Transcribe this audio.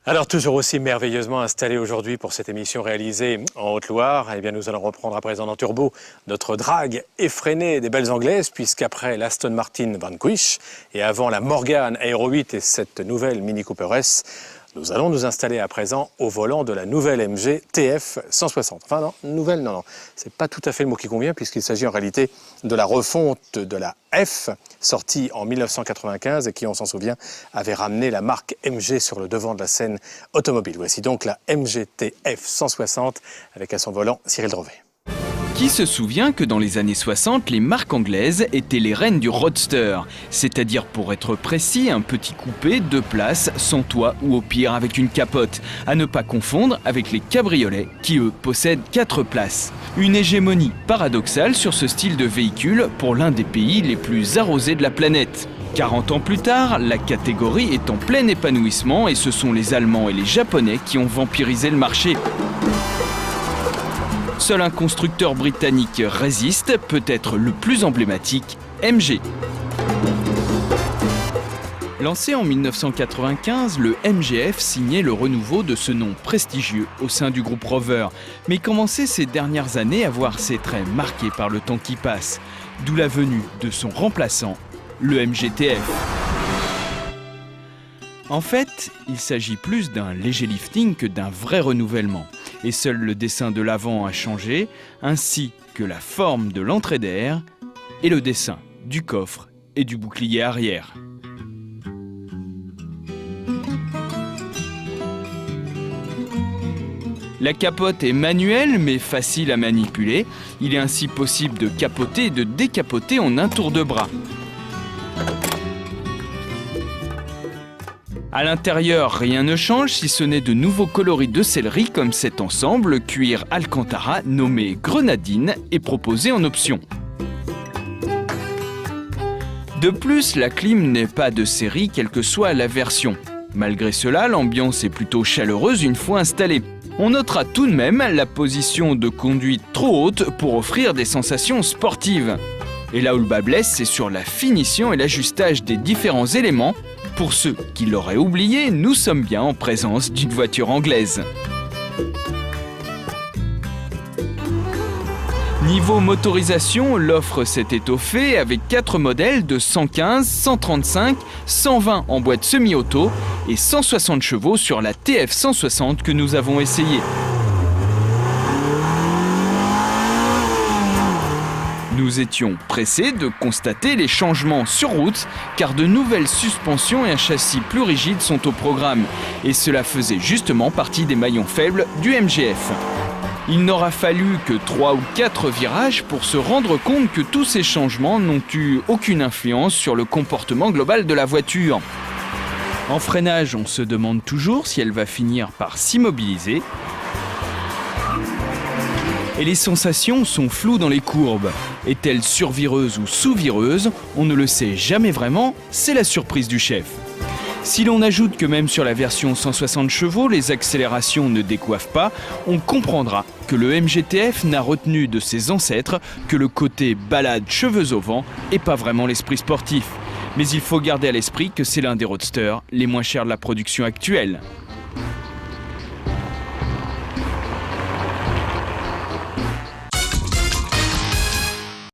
Alors toujours aussi merveilleusement installé aujourd'hui pour cette émission réalisée en Haute-Loire, eh bien nous allons reprendre à présent dans Turbo notre drague effrénée des belles anglaises, puisqu'après l'Aston Martin Vanquish et avant la Morgan Aero 8 et cette nouvelle Mini Cooper S, nous allons nous installer à présent au volant de la nouvelle MG TF 160. Enfin non, nouvelle, non, c'est pas tout à fait le mot qui convient, puisqu'il s'agit en réalité de la refonte de la F, sortie en 1995 et qui, on s'en souvient, avait ramené la marque MG sur le devant de la scène automobile. Voici donc la MG TF 160 avec à son volant Cyril Drevet. Qui se souvient que dans les années 60, les marques anglaises étaient les reines du roadster, c'est-à-dire pour être précis, un petit coupé 2 places, sans toit ou au pire avec une capote, à ne pas confondre avec les cabriolets qui eux possèdent 4 places. Une hégémonie paradoxale sur ce style de véhicule pour l'un des pays les plus arrosés de la planète. 40 ans plus tard, la catégorie est en plein épanouissement et ce sont les Allemands et les Japonais qui ont vampirisé le marché. Seul un constructeur britannique résiste, peut-être le plus emblématique, MG. Lancé en 1995, le MGF signait le renouveau de ce nom prestigieux au sein du groupe Rover, mais commençait ces dernières années à voir ses traits marqués par le temps qui passe, d'où la venue de son remplaçant, le MGTF. En fait, il s'agit plus d'un léger lifting que d'un vrai renouvellement. Et seul le dessin de l'avant a changé, ainsi que la forme de l'entrée d'air et le dessin du coffre et du bouclier arrière. La capote est manuelle mais facile à manipuler. Il est ainsi possible de capoter et de décapoter en un tour de bras. À l'intérieur, rien ne change si ce n'est de nouveaux coloris de sellerie comme cet ensemble cuir Alcantara nommé Grenadine et proposé en option. De plus, la clim n'est pas de série quelle que soit la version. Malgré cela, l'ambiance est plutôt chaleureuse une fois installée. On notera tout de même la position de conduite trop haute pour offrir des sensations sportives. Et là où le bas blesse, c'est sur la finition et l'ajustage des différents éléments. Pour ceux qui l'auraient oublié, nous sommes bien en présence d'une voiture anglaise. Niveau motorisation, l'offre s'est étoffée avec 4 modèles de 115, 135, 120 en boîte semi-auto et 160 chevaux sur la TF 160 que nous avons essayé. Nous étions pressés de constater les changements sur route car de nouvelles suspensions et un châssis plus rigide sont au programme et cela faisait justement partie des maillons faibles du MGF. Il n'aura fallu que 3 ou 4 virages pour se rendre compte que tous ces changements n'ont eu aucune influence sur le comportement global de la voiture. En freinage, on se demande toujours si elle va finir par s'immobiliser. Et les sensations sont floues dans les courbes. Est-elle survireuse ou sous-vireuse? On ne le sait jamais vraiment, c'est la surprise du chef. Si l'on ajoute que même sur la version 160 chevaux, les accélérations ne décoiffent pas, on comprendra que le MGTF n'a retenu de ses ancêtres que le côté balade cheveux au vent et pas vraiment l'esprit sportif. Mais il faut garder à l'esprit que c'est l'un des roadsters les moins chers de la production actuelle.